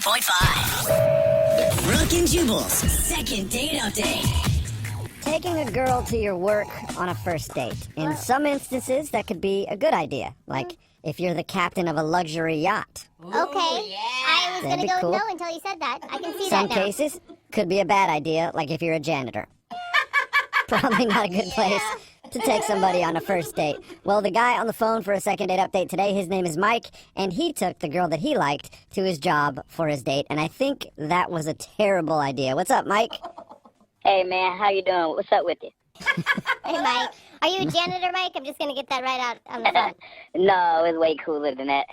93.5. Brooke and Jubal's second date update. Taking a girl to your work on a first date. In some instances, that could be a good idea. Like if you're the captain of a luxury yacht. Okay. I was going to go with no until you said that. I can see Some that now. cases, could be a bad idea, like if you're a janitor. Probably not a good place to take somebody on a first date. Well, the guy on the phone for a second date update today, his name is Mike, and he took the girl that he liked to his job for his date, and I think that was a terrible idea. What's up, Mike? Hey, man, how you doing? What's up with you? Hey, Mike. Are you a janitor, Mike? I'm just going to get that right out on the phone. No, it's way cooler than that.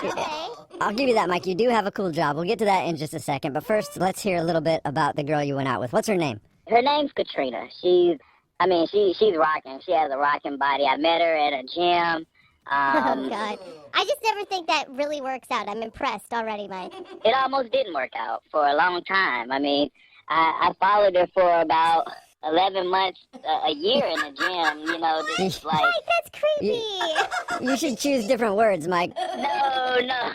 Okay. I'll give you that, Mike. You do have a cool job. We'll get to that in just a second, but first, let's hear a little bit about the girl you went out with. What's her name? Her name's Katrina. She's rocking. She has a rocking body. I met her at a gym. Oh, God. I just never think that really works out. I'm impressed already, Mike. It almost didn't work out for a long time. I mean, I followed her for about 11 months, a year in the gym, you know, just like... Mike, that's creepy. You should choose different words, Mike. No.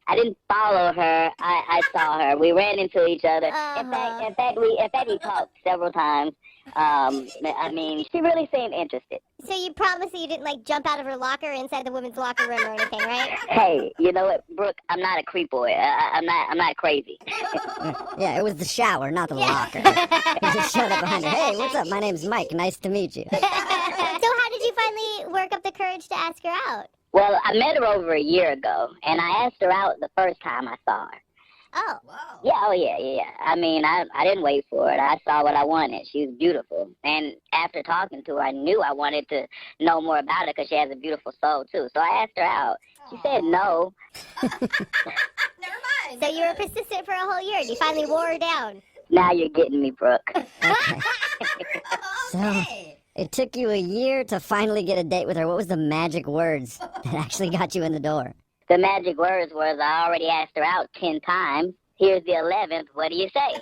I didn't follow her. I saw her. We ran into each other. In fact, we talked several times. I mean, she really seemed interested. So you promised that you didn't, like, jump out of her locker inside the women's locker room or anything, right? Hey, you know what, Brooke? I'm not a creep boy. I'm not crazy. Yeah, it was the shower, not the locker. You just showed up behind her. Hey, what's up? My name's Mike. Nice to meet you. So how did you finally work up the courage to ask her out? Well, I met her over a year ago, and I asked her out the first time I saw her. Oh. Yeah, yeah. I mean, I didn't wait for it. I saw what I wanted. She was beautiful. And after talking to her, I knew I wanted to know more about her because she has a beautiful soul, too. So I asked her out. She said no. Never mind. So you were persistent for a whole year, and you finally wore her down. Now you're getting me, Brooke. Okay. So, it took you a year to finally get a date with her. What was the magic words that actually got you in the door? The magic words was, I already asked her out 10 times. Here's the 11th. What do you say?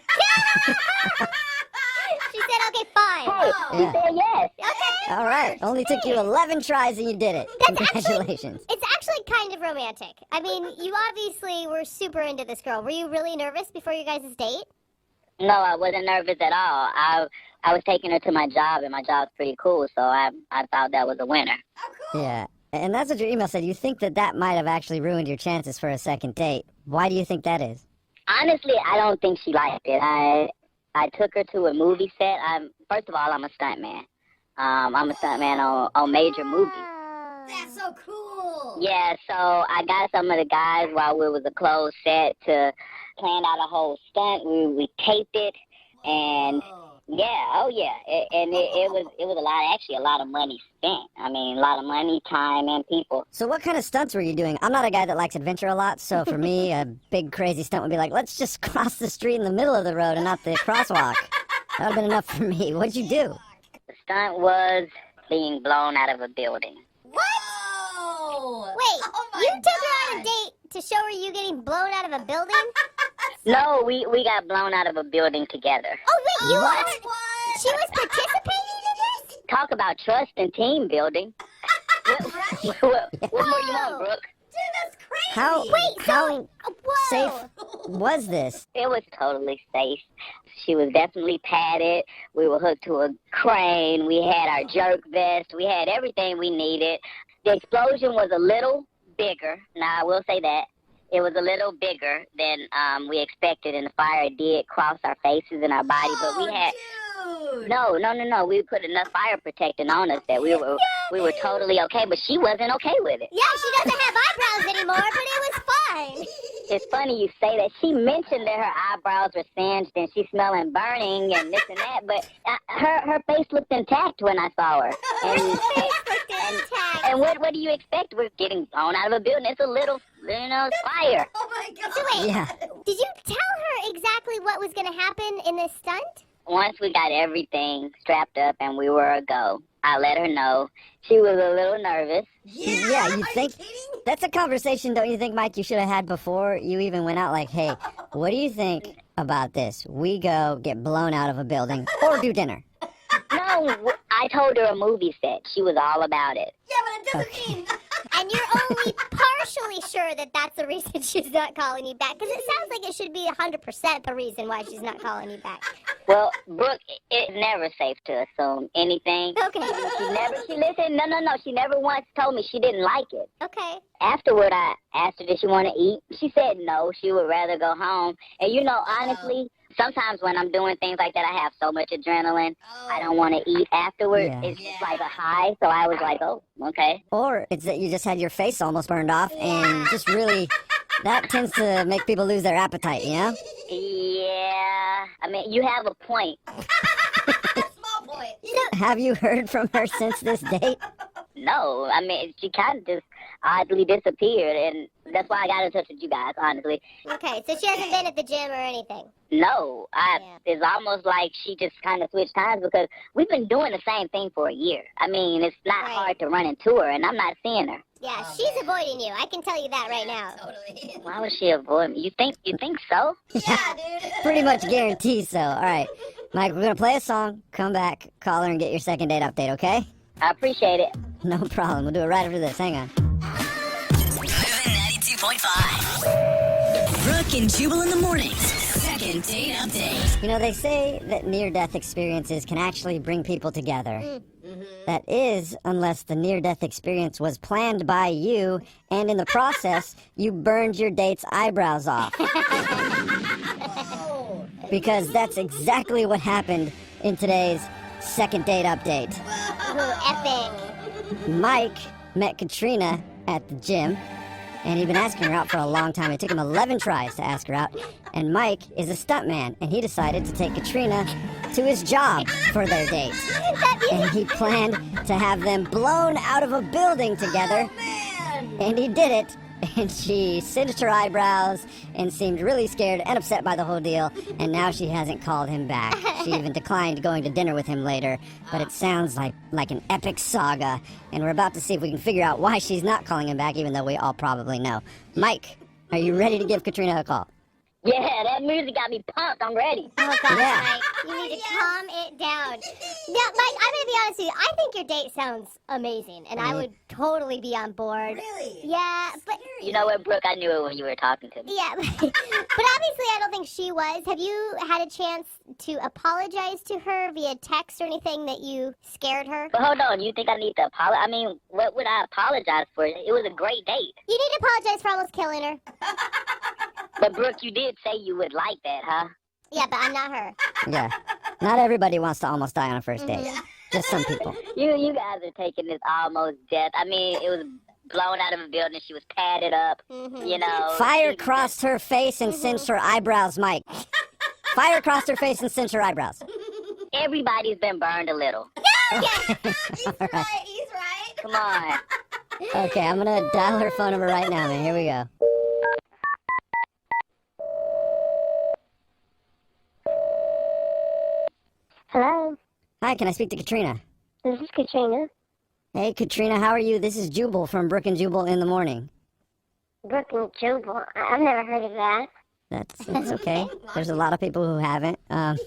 She said, okay, fine. Hey, she said yes. Okay. All right. Only took you 11 tries and you did it. Congratulations. It's actually kind of romantic. I mean, you obviously were super into this girl. Were you really nervous before you guys' date? No, I wasn't nervous at all. I was taking her to my job, and my job's pretty cool, so I thought that was a winner. Yeah. And that's what your email said. You think that might have actually ruined your chances for a second date. Why do you think that is? Honestly, I don't think she liked it. I took her to a movie set. First of all, I'm a stuntman. I'm a stuntman on major movies. That's so cool. Yeah, so I got some of the guys while we was a closed set to plan out a whole stunt. We taped it, and it was a lot of money spent. I mean, a lot of money, time, and people. So what kind of stunts were you doing? I'm not a guy that likes adventure a lot, so for me, a big crazy stunt would be like, let's just cross the street in the middle of the road and not the crosswalk. That would have been enough for me. What'd you do? The stunt was being blown out of a building. What? Wait, you took her on a date to show her you getting blown out of a building? No, we got blown out of a building together. Oh, wait, you what? She was participating in this? Talk about trust and team building. What more you want, Brooke? Dude, that's crazy. How safe was this? It was totally safe. She was definitely padded. We were hooked to a crane. We had our jerk vest. We had everything we needed. The explosion was a little bigger. Now, I will say that. It was a little bigger than we expected, and the fire did cross our faces and our body. But we had no. We put enough fire protecting on us that we were totally okay. But she wasn't okay with it. Yeah, she doesn't have eyebrows anymore, but it was fine. It's funny you say that. She mentioned that her eyebrows were singed and she's smelling burning and this and that, but her face looked intact when I saw her. And what do you expect? We're getting blown out of a building. It's a little, fire. Oh, my God. So wait, did you tell her exactly what was going to happen in this stunt? Once we got everything strapped up and we were a go, I let her know. She was a little nervous. Yeah, you think? That's a conversation, don't you think, Mike, you should have had before you even went out? Like, hey, what do you think about this? We go get blown out of a building or do dinner. No, I told her a movie set. She was all about it. Yeah, but it doesn't mean... And you're only partially sure that that's the reason she's not calling you back. Because it sounds like it should be 100% the reason why she's not calling you back. Well, Brooke, it's never safe to assume anything. Okay. She never once told me she didn't like it. Okay. Afterward, I asked her, did she want to eat? She said no, she would rather go home. And, honestly, sometimes when I'm doing things like that, I have so much adrenaline, I don't want to eat afterward. Yeah. It's just like a high, so I was like, oh, okay. Or it's that you just had your face almost burned off and just really, that tends to make people lose their appetite, you know? Yeah. I mean, you have a point. Small point. Have you heard from her since this date? No, I mean, she kind of just oddly disappeared, and that's why I got in touch with you guys, honestly. Okay, so she hasn't been at the gym or anything? No, it's almost like she just kind of switched times because we've been doing the same thing for a year. I mean, it's not hard to run into her, and I'm not seeing her. Yeah, she's avoiding you. I can tell you that right now. Totally. Why would she avoid me? You think so? Yeah, dude. Pretty much guaranteed so. All right, Mike, we're going to play a song, come back, call her, and get your second date update, okay? I appreciate it. No problem. We'll do it right after this. Hang on. Moving 92.5. Brooke and Jubal in the mornings. Second date update. You know, they say that near-death experiences can actually bring people together. That is, unless the near-death experience was planned by you, and in the process, you burned your date's eyebrows off. Because that's exactly what happened in today's second date update. Ooh, epic. Mike met Katrina at the gym, and he'd been asking her out for a long time. It took him 11 tries to ask her out. And Mike is a stuntman, and he decided to take Katrina to his job for their date. And he planned to have them blown out of a building together. And he did it. And she singed her eyebrows and seemed really scared and upset by the whole deal. And now she hasn't called him back. She even declined going to dinner with him later. But it sounds like an epic saga. And we're about to see if we can figure out why she's not calling him back, even though we all probably know. Mike, are you ready to give Katrina a call? Yeah, that music got me pumped. I'm ready. Oh, God, Yeah. Mike. You need to calm it down. Yeah, Mike, I'm going to be honest with you. I think your date sounds amazing, and I would totally be on board. Really? Yeah, but... You know what, Brooke? I knew it when you were talking to me. Yeah, but obviously I don't think she was. Have you had a chance to apologize to her via text or anything that you scared her? But hold on, you think I need to apologize? I mean, what would I apologize for? It was a great date. You need to apologize for almost killing her. But Brooke, you did say you would like that, huh? Yeah, but I'm not her. Yeah. Not everybody wants to almost die on a first date. Just some people. You guys are taking this almost death. I mean, it was blown out of a building. She was padded up, you know. Fire crossed her face and singed her eyebrows, Mike. Fire crossed her face and singed her eyebrows. Everybody's been burned a little. He's right. He's right. Come on. Okay, I'm gonna dial her phone number right now, man. Here we go. Hello, Hi, can I speak to Katrina? this is Katrina. Hey, Katrina, how are you? This is Jubal from Brooke and Jubal in the Morning. Brooke and Jubal. I've never heard of that. That's okay. There's a lot of people who haven't. I'm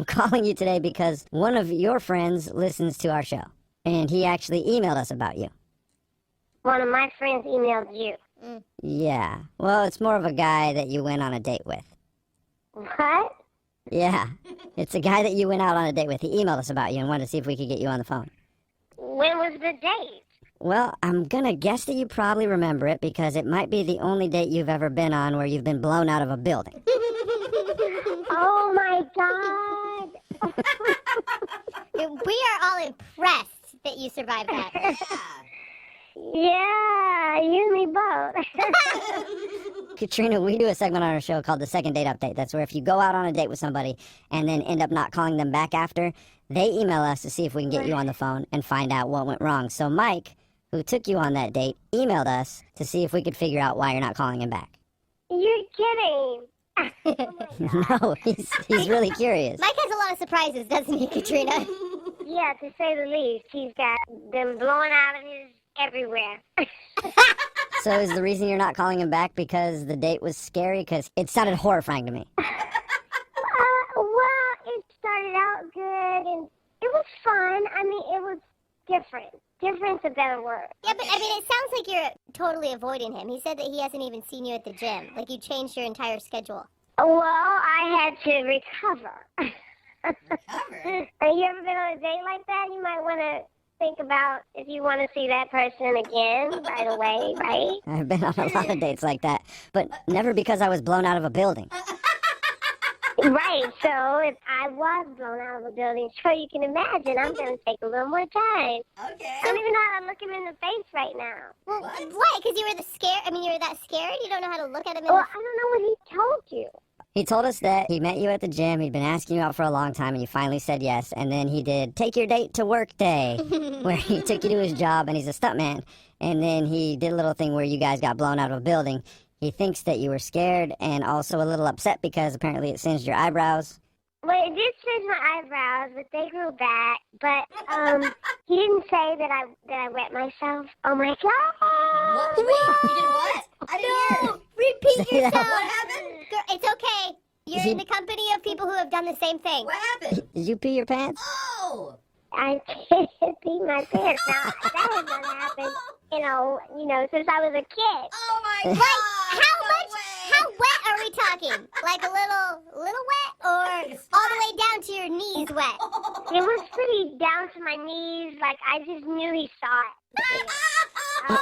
calling you today because one of your friends listens to our show, and he actually emailed us about you. One of my friends emailed you. Yeah. Well, it's more of a guy that you went on a date with. What? Yeah. It's a guy that you went out on a date with. He emailed us about you and wanted to see if we could get you on the phone. When was the date? Well, I'm gonna guess that you probably remember it because it might be the only date you've ever been on where you've been blown out of a building. Oh my God! We are all impressed that you survived that. Yeah, you and me both. Katrina, we do a segment on our show called the Second Date Update. That's where if you go out on a date with somebody and then end up not calling them back after, they email us to see if we can get you on the phone and find out what went wrong. So Mike, who took you on that date, emailed us to see if we could figure out why you're not calling him back. You're kidding. No, he's really curious. Mike has a lot of surprises, doesn't he, Katrina? Yeah, to say the least. He's got them blowing out of his everywhere. So is the reason you're not calling him back because the date was scary? Because it sounded horrifying to me. Well, it started out good, and it was fun. I mean, it was different. different's a better word. Yeah, but I mean, it sounds like you're totally avoiding him. He said that he hasn't even seen you at the gym. Like you changed your entire schedule. Well, I had to recover. Have you ever been on a date like that? You might want to think about if you want to see that person again right away, right? I've been on a lot of dates like that, but never because I was blown out of a building. Right, so if I was blown out of a building, sure you can imagine I'm going to take a little more time. Okay. I don't even know how to look him in the face right now. Well, why? Because you were you were that scared? You don't know how to look at him in Well, the... I don't know what he told you. He told us that he met you at the gym, he'd been asking you out for a long time, and you finally said yes, and then he did Take Your Date to Work Day, where he took you to his job, and he's a stuntman, and then he did a little thing where you guys got blown out of a building. He thinks that you were scared and also a little upset because apparently it singed your eyebrows. Well, it did singe my eyebrows, but they grew back. But he didn't say that I wet myself. Oh my god! What? Wait, you did what? I didn't hear. Repeat Say that. yourself. What happened? Girl, it's okay. You're in the company of people who have done the same thing. What happened? Did you pee your pants? Oh! I did pee my pants. Now that has not happened. Since I was a kid. Oh my god! Like, how wet are we talking? Like a little wet or all the way down to your knees wet? It was pretty down to my knees. Like I just knew he saw it. Oh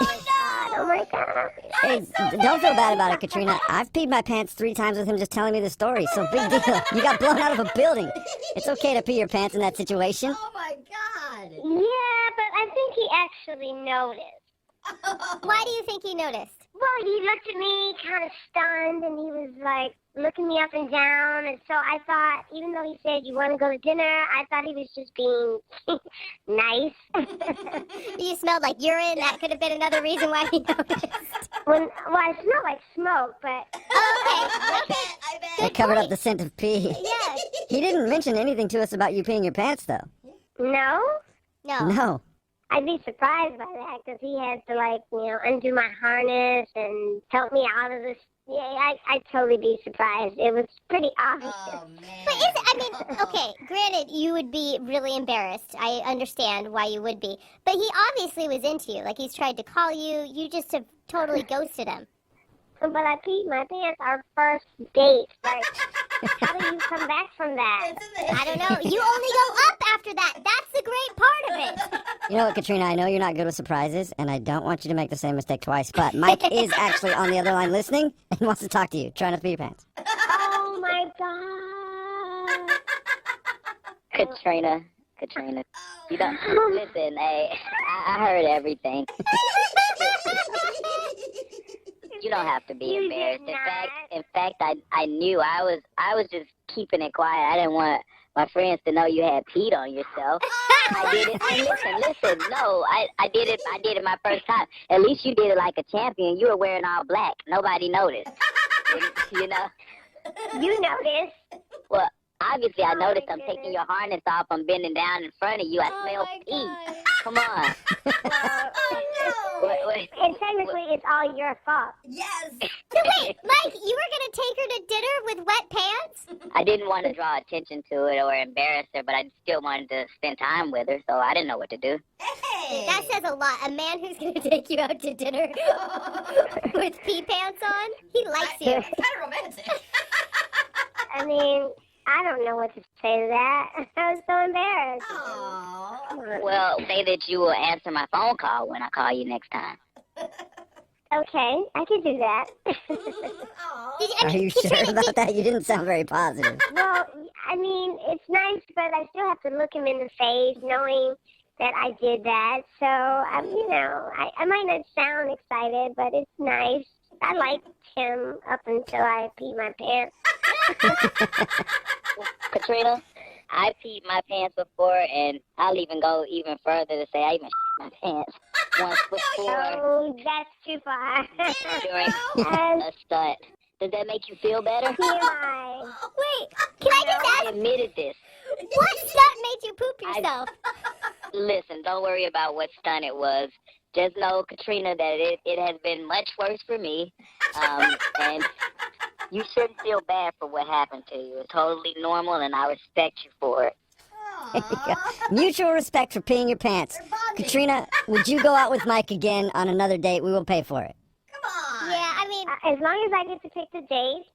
my god! Hey, don't feel bad about it, Katrina. I've peed my pants 3 times with him just telling me the story, so big deal. You got blown out of a building. It's okay to pee your pants in that situation. Oh my god! Yeah, but I think he actually noticed. Why do you think he noticed? Well, he looked at me kind of stunned, and he was like looking me up and down. And so I thought, even though he said, "You want to go to dinner?" I thought he was just being nice. You smelled like urine. That could have been another reason why he noticed. I smelled like smoke, but Oh, okay. I bet. It covered up the scent of pee. Yeah. He didn't mention anything to us about you peeing your pants, though. no. No. No. I'd be surprised by that because he had to, undo my harness and help me out of this. Yeah, I'd totally be surprised. It was pretty obvious. Oh man. But okay, granted, you would be really embarrassed. I understand why you would be. But he obviously was into you. Like, he's tried to call you. You just have totally ghosted him. But I peed my pants our first date. Like, how do you come back from that? I don't know. You only go up after that. That's the great part of it. You know what, Katrina? I know you're not good with surprises, and I don't want you to make the same mistake twice, but Mike is actually on the other line listening and wants to talk to you. Try not to pee your pants. Oh my god! Katrina, you don't listen. Hey, I heard everything. You don't have to be You did embarrassed. not. In fact, I knew I was just keeping it quiet. I didn't want my friends to know you had peed on yourself. I did it. And listen. No, I did it my first time. At least you did it like a champion. You were wearing all black. Nobody noticed. You know. You noticed. Well, obviously I noticed. my I'm taking goodness. your harness off. I'm bending down in front of you. I smell pee. Come on. Wait. And technically, it's all your fault. Yes. So wait, Mike, you were going to take her to dinner with wet pants? I didn't want to draw attention to it or embarrass her, but I still wanted to spend time with her, so I didn't know what to do. Hey. That says a lot. A man who's going to take you out to dinner with pee pants on, he likes you. It's kind of romantic. I mean, I don't know what to say to that. I was so embarrassed. Aww. Well, say that you will answer my phone call when I call you next time. Okay, I can do that. Aw. Are you sure about that? You didn't sound very positive. Well, I mean, it's nice, but I still have to look him in the face knowing that I did that. So, I might not sound excited, but it's nice. I liked him up until I peed my pants. Katrina, I peed my pants before, and I'll even go even further to say I even shit my pants once before Oh, that's too far. during a stunt. Does that make you feel better? TMI. Wait, can I just I ask, admitted this. what stunt made you poop yourself? Listen, don't worry about what stunt it was. Just know, Katrina, that it has been much worse for me. And you shouldn't feel bad for what happened to you. It's totally normal, and I respect you for it. There you go. Mutual respect for peeing your pants. Katrina, would you go out with Mike again on another date? We will pay for it. Yeah, I mean, As long as I get to pick the date,